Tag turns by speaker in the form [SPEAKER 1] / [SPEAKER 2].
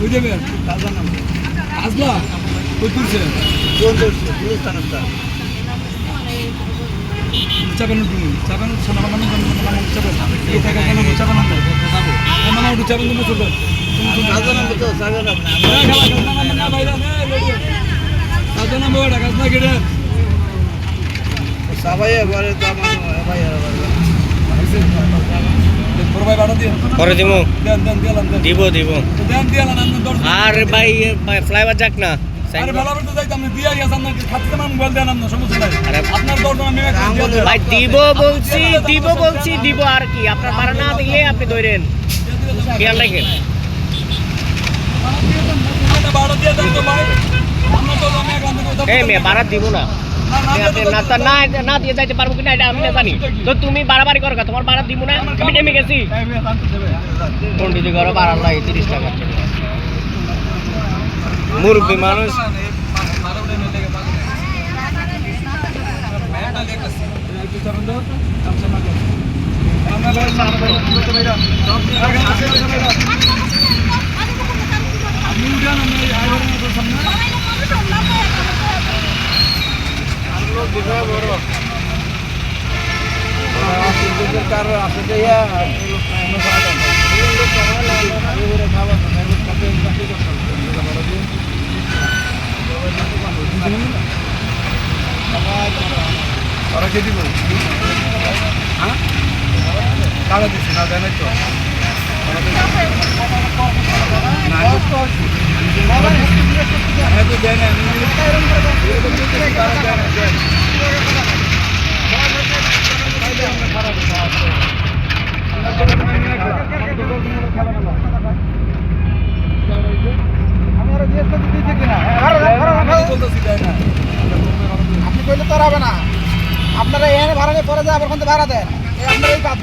[SPEAKER 1] দেবেন আসলা কই তুলছে চাপানো তুমি চাপানো সোনা মানে চাপানো এই টাকা কেন চাপানো মানে ওটা চাপানো তুমি ছোট
[SPEAKER 2] পরে দিব দিব দিব আর ভাই ফ্লাইওভার যাক না ভাই দিব বলছি দিব আর কি আপনার ভাড়া না দিলে আপনি ধরেন খেয়াল রাখেন এই মেয়ে ভাড়া দিব না না দিয়ে যাইতে পারবো কিনা এটা আমি না জানি তো তুমি বাড়াবাড়ি করো তোমার ভাড়া দিব না আমি নেমে গেছি পন্ডিত ঘরে ভাড়া লাগে 30 টাকা মুরব্বী মানুষ
[SPEAKER 1] ওরা কে দিব হ্যাঁ কারা দিচ্ছে না জানাই তো
[SPEAKER 3] আপনি কইলে তো হবে না আপনারা এখানে ভাড়া নিয়ে পরে যায় আবার কোনটা ভাড়া দেন আপনারা এই কাজ